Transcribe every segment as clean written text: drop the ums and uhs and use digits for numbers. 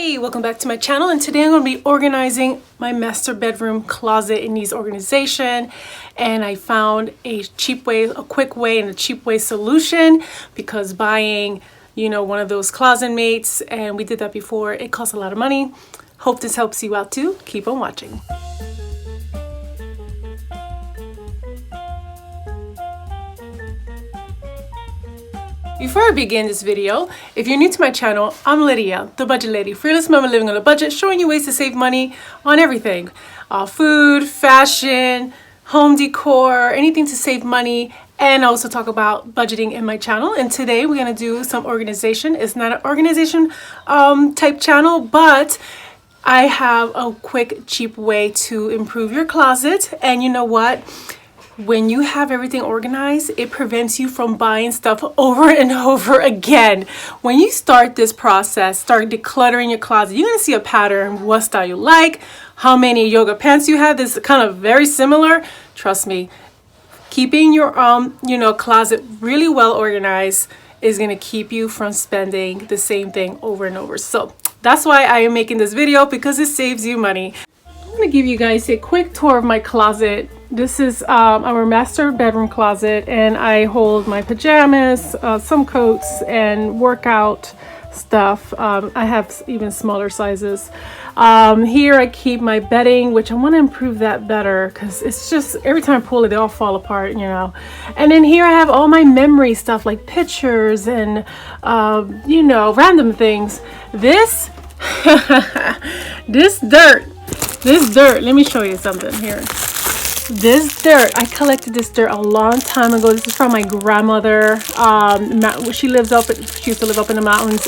Hey, welcome back to my channel, and today I'm going to be organizing my master bedroom closet. It needs organization, and I found a cheap way, a quick way and a cheap way solution, because buying, one of those closet mates, and we did that before, it costs a lot of money. Hope this helps you out too. Keep on watching. Before I begin this video, if you're new to my channel, I'm Lydia, the budget lady, fearless mama living on a budget, showing you ways to save money on everything. Food, fashion, home decor, anything to save money, and I also talk about budgeting in my channel. And today we're going to do some organization. It's not an organization type channel, but I have a quick, cheap way to improve your closet. And you know what? When you have everything organized, it prevents you from buying stuff over and over again. When you start this process, start decluttering your closet, you're going to see a pattern, what style you like, how many yoga pants you have. This is kind of very similar. Trust me, keeping your closet really well organized is going to keep you from spending the same thing over and over. So that's why I am making this video, because it saves you money. I'm going to give you guys a quick tour of my closet. This is our master bedroom closet, and I hold my pajamas, some coats, and workout stuff. I have even smaller sizes. Here I keep my bedding, which I want to improve that better, because it's just every time I pull it, they all fall apart, And then here I have all my memory stuff, like pictures and random things. This this dirt, let me show you something here. This dirt, I collected this dirt a long time ago. This is from my grandmother. She used to live up in the mountains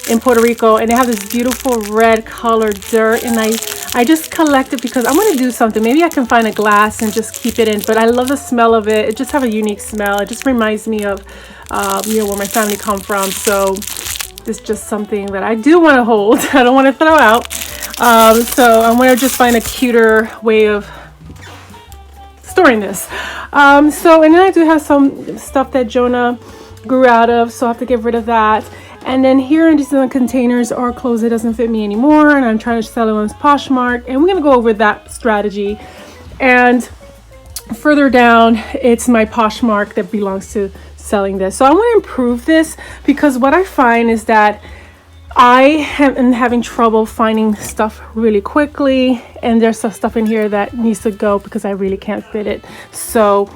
in Puerto Rico, and they have this beautiful red colored dirt, and I just collect it because I want to do something. Maybe I can find a glass and just keep it in, but I love the smell of it. It just have a unique smell. It just reminds me of where my family come from. So this is just something that I do want to hold. I don't want to throw out. So I want to just find a cuter way of storing this. And then I do have some stuff that Jonah grew out of, so I have to get rid of that. And then here in these containers are clothes that doesn't fit me anymore, and I'm trying to sell it on Poshmark, and we're gonna go over that strategy. And further down, it's my Poshmark that belongs to selling this. So I want to improve this, because what I find is that I am having trouble finding stuff really quickly, and there's some stuff in here that needs to go because I really can't fit it. So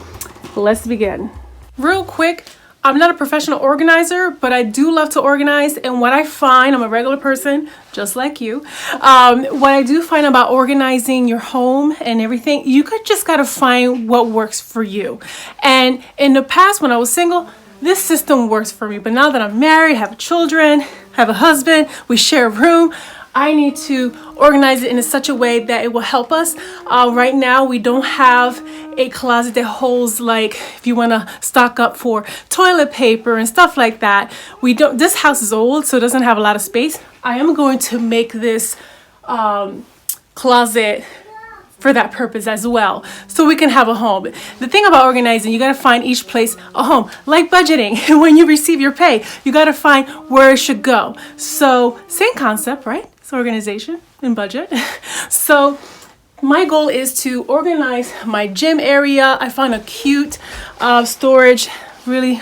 let's begin. Real quick, I'm not a professional organizer, but I do love to organize. And what I find, I'm a regular person just like you. What I do find about organizing your home and everything, you just gotta find what works for you. And in the past, when I was single, this system works for me, but now that I'm married, have children, have a husband, we share a room, I need to organize it in such a way that it will help us. Right now, we don't have a closet that holds, like, if you want to stock up for toilet paper and stuff like that. This house is old, so it doesn't have a lot of space. I am going to make this closet for that purpose as well, so we can have a home. The thing about organizing, you got to find each place a home. Like budgeting, when you receive your pay, you got to find where it should go. So same concept, right? It's organization and budget. So my goal is to organize my gym area. I found a cute storage, really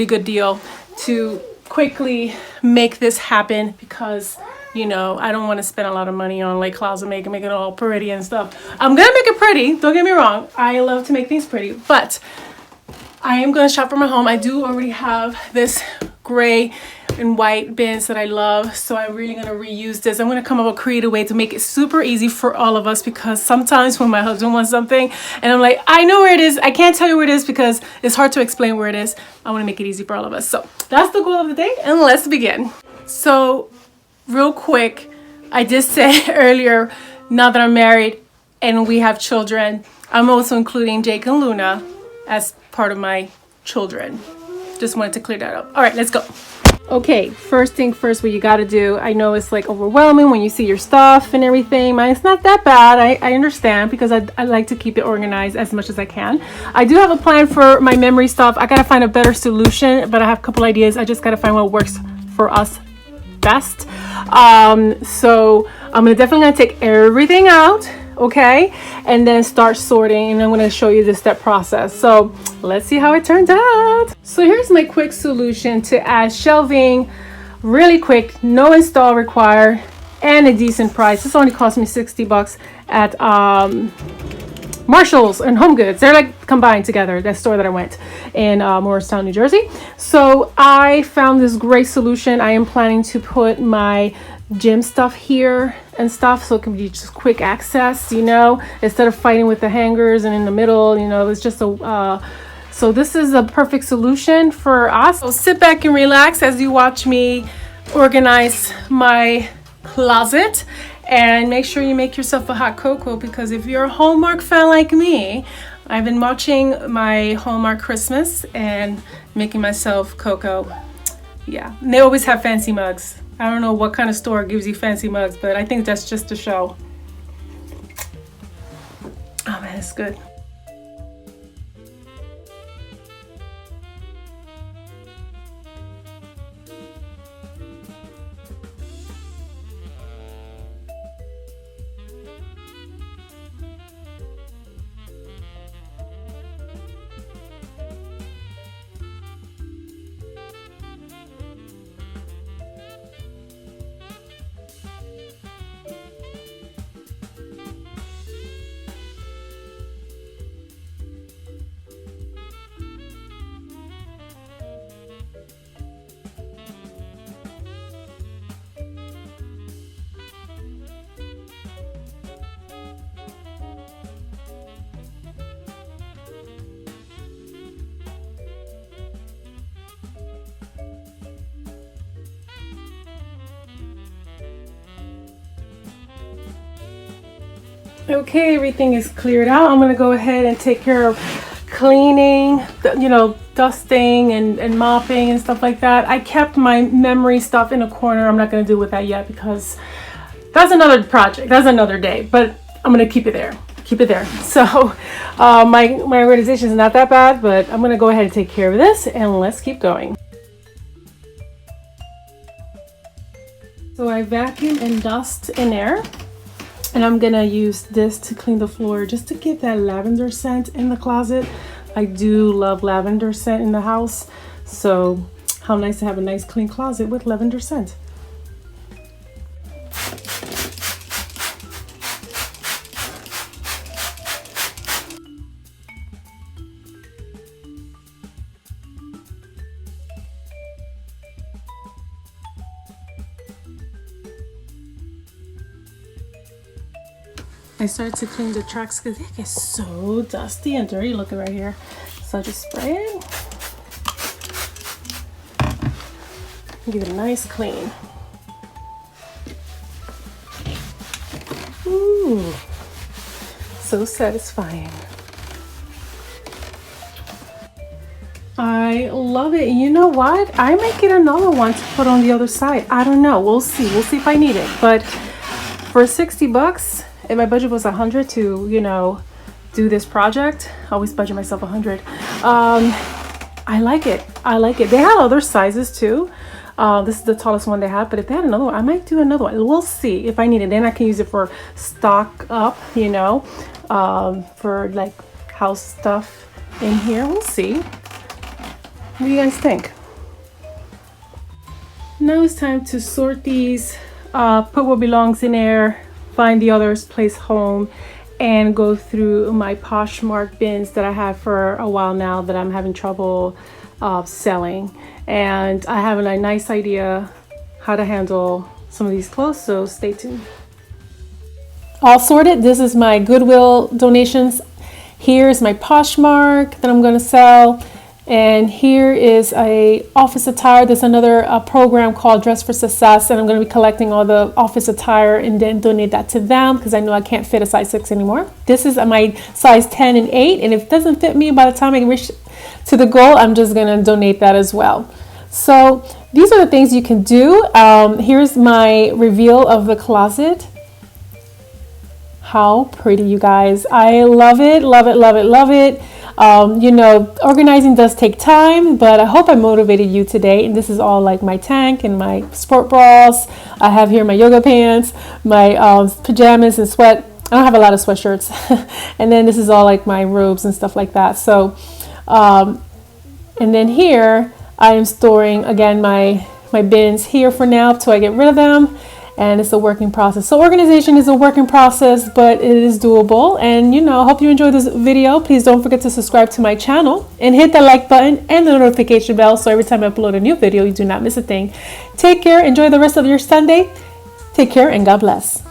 good deal to quickly make this happen, because I don't want to spend a lot of money on like closet making it all pretty and stuff. I'm gonna make it pretty, don't get me wrong. I love to make things pretty, but I am gonna shop for my home. I do already have this gray and white bins that I love, so I'm really gonna reuse this. I'm gonna come up with a creative way to make it super easy for all of us, because sometimes when my husband wants something and I'm like, I know where it is, I can't tell you where it is because it's hard to explain where it is. I want to make it easy for all of us. So that's the goal of the day, and let's begin. So real quick, I just said earlier, now that I'm married and we have children, I'm also including Jake and Luna as part of my children. Just wanted to clear that up. All right, let's go. Okay, first thing first, what you got to do, I know it's like overwhelming when you see your stuff and everything. Mine's not that bad. I understand, because I like to keep it organized as much as I can. I do have a plan for my memory stuff. I got to find a better solution, but I have a couple ideas. I just got to find what works for us best. So I'm definitely gonna take everything out, okay, and then start sorting, and I'm going to show you the step process. So let's see how it turns out. So here's my quick solution to add shelving, really quick, no install required, and a decent price. This only cost me $60 at Marshalls and Home Goods. They're like combined together, that store that I went in Morristown, New Jersey. So I found this great solution. I am planning to put my gym stuff here and stuff, so it can be just quick access, you know, instead of fighting with the hangers and in the middle, you know. It's just a so this is a perfect solution for us. So sit back and relax as you watch me organize my closet, and make sure you make yourself a hot cocoa, because if you're a Hallmark fan like me, I've been watching my Hallmark Christmas and making myself cocoa. Yeah, and they always have fancy mugs. I don't know what kind of store gives you fancy mugs, but I think that's just a show. Oh man, it's good. Okay, everything is cleared out. I'm gonna go ahead and take care of cleaning, you know, dusting and mopping and stuff like that. I kept my memory stuff in a corner. I'm not gonna do with that yet, because that's another project, that's another day, but I'm gonna keep it there. So my organization is not that bad, but I'm gonna go ahead and take care of this, and let's keep going. So I vacuum and dust in there. And I'm gonna use this to clean the floor, just to get that lavender scent in the closet. I do love lavender scent in the house. So how nice to have a nice clean closet with lavender scent. I started to clean the tracks because it gets so dusty and dirty looking right here. So I just spray it. Give it a nice clean. Ooh, so satisfying. I love it. You know what? I might get another one to put on the other side. I don't know. We'll see. We'll see if I need it. But for $60, if my budget was 100 to, you know, do this project, I always budget myself 100. I like it. I like it. They have other sizes too. This is the tallest one they have, but if they had another one, I might do another one. We'll see if I need it. Then I can use it for stock up, you know, for like house stuff in here. We'll see. What do you guys think? Now it's time to sort these, put what belongs in there, find the others, place home, and go through my Poshmark bins that I have for a while now that I'm having trouble selling. And I have a nice idea how to handle some of these clothes, so stay tuned. All sorted. This is my Goodwill donations. Here's my Poshmark that I'm going to sell. And here is a office attire. There's another program called Dress for Success, and I'm going to be collecting all the office attire and then donate that to them, because I know I can't fit a size 6 anymore. This is my size 10 and 8, and if it doesn't fit me by the time I reach to the goal, I'm just going to donate that as well. So these are the things you can do. Here's my reveal of the closet. How pretty, you guys. I love it, love it, love it, love it. You know, organizing does take time, but I hope I motivated you today. And this is all like my tank and my sport bras. I have here my yoga pants, my pajamas and sweat. I don't have a lot of sweatshirts. And then this is all like my robes and stuff like that. So, and then here I am storing again my bins here for now till I get rid of them. And it's a working process. So organization is a working process, but it is doable. And you know, I hope you enjoyed this video. Please don't forget to subscribe to my channel and hit the like button and the notification bell so every time I upload a new video, you do not miss a thing. Take care. Enjoy the rest of your Sunday. Take care and God bless.